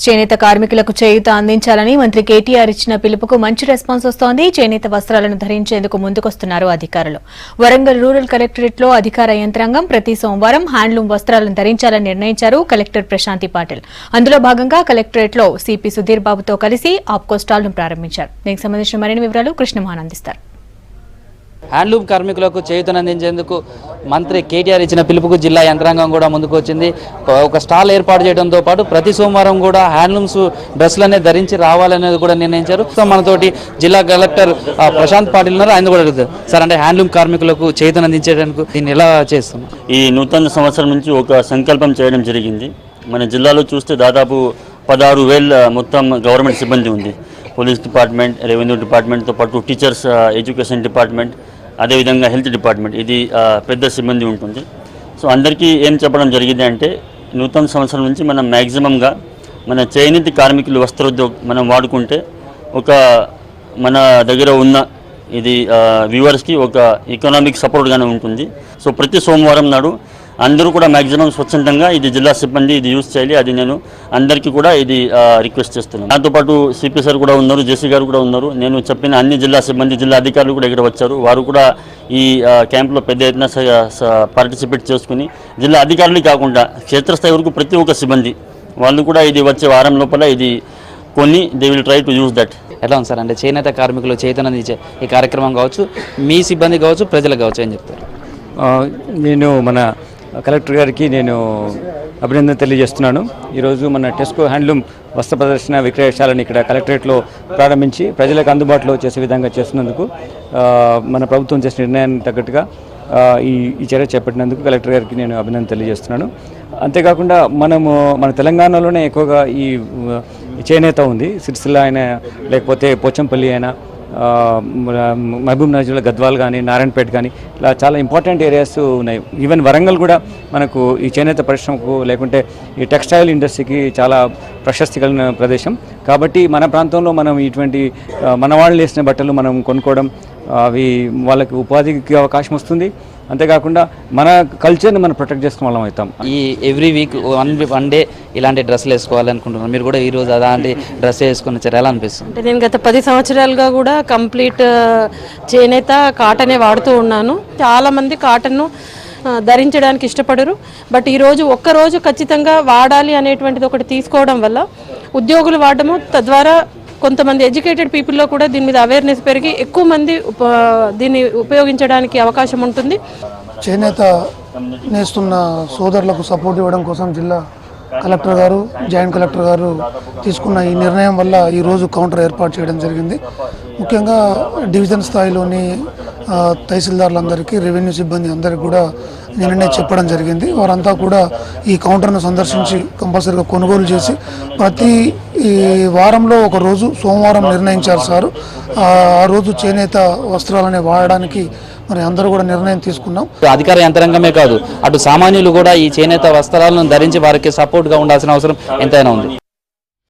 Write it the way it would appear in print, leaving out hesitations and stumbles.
చేనేత కార్మికులకు చేయూత అందించాలని మంత్రి కేటీఆర్ ఇచ్చిన పిలుపుకు మంచి రెస్పాన్స్ వస్తోంది. చేనేత వస్త్రాలను ధరించేందుకు ముందుకొస్తున్నారు అధికారులు. వరంగల్ రూరల్ కలెక్టరేట్ లో అధికార యంత్రాంగం ప్రతి సోమవారం హ్యాండ్లూమ్ వస్త్రాలను ధరించాలని నిర్ణయించారు కలెక్టర్ ప్రశాంతి పాటిల్. అందులో భాగంగా కలెక్టరేట్ లో సిపి సుధీర్ బాబుతో కలిసి ఆప్కో స్టాల్ ను ప్రారంభించారు. దీనికి సంబంధించిన మరిన్ని వివరాలు కృష్ణమోహన్ అందిస్తారు. హ్యాండ్లూమ్ కార్మికులకు చేయూతనందించేందుకు మంత్రి కేటీఆర్ ఇచ్చిన పిలుపుకు జిల్లా యంత్రాంగం కూడా ముందుకు వచ్చింది. ఒక స్టాల్ ఏర్పాటు చేయడంతో పాటు ప్రతి సోమవారం కూడా హ్యాండ్లూమ్స్ డ్రెస్లనే ధరించి రావాలనేది కూడా నిర్ణయించారు. మనతోటి జిల్లా కలెక్టర్ ప్రశాంత్ పాటిల్ ఉన్నారు. ఆయన కూడా అడుగుతారు, సార్ అంటే హ్యాండ్లూమ్ కార్మికులకు చేయూతనందించేందుకు దీన్ని ఎలా చేస్తున్నాం? ఈ నూతన సంవత్సరం నుంచి ఒక సంకల్పం చేయడం జరిగింది. మన జిల్లాలో చూస్తే దాదాపు 16,000 మొత్తం గవర్నమెంట్ సిబ్బంది ఉంది. పోలీస్ డిపార్ట్మెంట్, రెవెన్యూ డిపార్ట్మెంట్తో పాటు టీచర్స్, ఎడ్యుకేషన్ డిపార్ట్మెంట్, అదేవిధంగా హెల్త్ డిపార్ట్మెంట్, ఇది పెద్ద సిబ్బంది ఉంటుంది. సో అందరికీ ఏం చెప్పడం జరిగింది అంటే నూతన సంవత్సరం నుంచి మనం మ్యాక్సిమంగా మన చేనేత కార్మికులు వస్త్రోద్యోగం మనం వాడుకుంటే ఒక మన దగ్గర ఉన్న ఇది వ్యూవర్స్కి ఒక ఎకనామిక్ సపోర్ట్గానే ఉంటుంది. సో ప్రతి సోమవారం నాడు అందరూ కూడా మ్యాక్సిమం స్వచ్ఛందంగా ఇది జిల్లా సిబ్బంది ఇది యూజ్ చేయాలి. అది నేను అందరికీ కూడా ఇది రిక్వెస్ట్ చేస్తున్నాను. దాంతోపాటు సిపి సార్ కూడా ఉన్నారు, జేసీ గారు కూడా ఉన్నారు. నేను చెప్పిన అన్ని జిల్లా సిబ్బంది, జిల్లా అధికారులు కూడా ఇక్కడ వచ్చారు. వారు కూడా ఈ క్యాంప్లో పెద్ద ఎత్తున పార్టిసిపేట్ చేసుకుని జిల్లా అధికారులు కాకుండా క్షేత్రస్థాయి వరకు ప్రతి ఒక్క సిబ్బంది వాళ్ళు కూడా ఇది వచ్చే వారం లోపల ఇది కొన్ని they will try to use that. ఎట్లా ఉంది సార్ అంటే చేనేత కార్మికులు చేయూతనందించే ఈ కార్యక్రమం కావచ్చు, మీ సిబ్బంది కావచ్చు, ప్రజలకు కావచ్చు ఏం చెప్తారు? నేను మన కలెక్టర్ గారికి నేను అభినందన తెలియజేస్తున్నాను. ఈరోజు మన టెస్కో హ్యాండ్లూమ్ వస్త్ర ప్రదర్శన విక్రయశాలను ఇక్కడ కలెక్టరేట్లో ప్రారంభించి ప్రజలకు అందుబాటులో చేసే విధంగా చేస్తున్నందుకు మన ప్రభుత్వం చేసిన నిర్ణయానికి తగ్గట్టుగా ఈ చర్య చేపట్టినందుకు కలెక్టర్ గారికి నేను అభినందన తెలియజేస్తున్నాను. అంతేకాకుండా మన తెలంగాణలోనే ఎక్కువగా ఈ చేనేత ఉంది. సిరిసిల్ల అయినా లేకపోతే పోచంపల్లి అయినా, మహబూబ్ నగర్, గద్వాల్ కానీ, నారాయణపేట కానీ ఇలా చాలా ఇంపార్టెంట్ ఏరియాస్ ఉన్నాయి. ఈవెన్ వరంగల్ కూడా మనకు ఈ చేనేత పరిశ్రమకు లేకుంటే ఈ టెక్స్టైల్ ఇండస్ట్రీకి చాలా ప్రశస్తి కలిగిన ప్రదేశం. కాబట్టి మన ప్రాంతంలో మనం ఇటువంటి మన వాళ్ళు వేసిన బట్టలు మనం కొనుక్కోవడం, అవి వాళ్ళకి ఉపాధికి అవకాశం వస్తుంది. అంతేకాకుండా మన కల్చర్ని మనం ప్రొటెక్ట్ చేసుకునే వాళ్ళం అవుతాం. ఈ ఎవ్రీ వీక్ వన్ డే ఇలాంటి డ్రెస్సులు వేసుకోవాలనుకుంటున్నాను. మీరు కూడా ఈరోజు అలాంటి డ్రెస్ వేసుకుని ఎలా అనిపిస్తుంది? అంటే నేను గత 10 సంవత్సరాలుగా కూడా కంప్లీట్ చేనేత కాటనే వాడుతూ ఉన్నాను. చాలామంది కాటన్ను ధరించడానికి ఇష్టపడరు. బట్ ఈరోజు ఒక్కరోజు ఖచ్చితంగా వాడాలి అనేటువంటిది ఒకటి తీసుకోవడం వల్ల ఉద్యోగులు వాడడము, తద్వారా కొంతమంది ఎడ్యుకేటెడ్ పీపుల్లో కూడా దీని మీద అవేర్నెస్ పెరిగి ఎక్కువ మంది దీన్ని ఉపయోగించడానికి అవకాశం ఉంటుంది. చేనేత నేస్తున్న సోదరులకు సపోర్ట్ ఇవ్వడం కోసం జిల్లా కలెక్టర్ గారు, జాయింట్ కలెక్టర్ గారు తీసుకున్న ఈ నిర్ణయం వల్ల ఈరోజు కౌంటర్ ఏర్పాటు చేయడం జరిగింది. ముఖ్యంగా డివిజన్ స్థాయిలోని తహసీల్దార్లందరికీ, రెవెన్యూ సిబ్బంది అందరికీ కూడా నిన్ననే చెప్పడం జరిగింది. వారంతా కూడా ఈ కౌంటర్ను సందర్శించి కంపల్సరీగా కొనుగోలు చేసి ప్రతి వారంలో ఒక రోజు సోమవారం నిర్ణయించారు సార్. ఆ రోజు చేనేత వస్త్రాలనే వాడడానికి మరి అందరూ కూడా నిర్ణయం తీసుకున్నాం. అధికార యంత్రాంగమే కాదు, అటు సామాన్యులు కూడా ఈ చేనేత వస్త్రాలను ధరించి వారికి సపోర్ట్గా ఉండాల్సిన అవసరం ఎంతైనా ఉంది.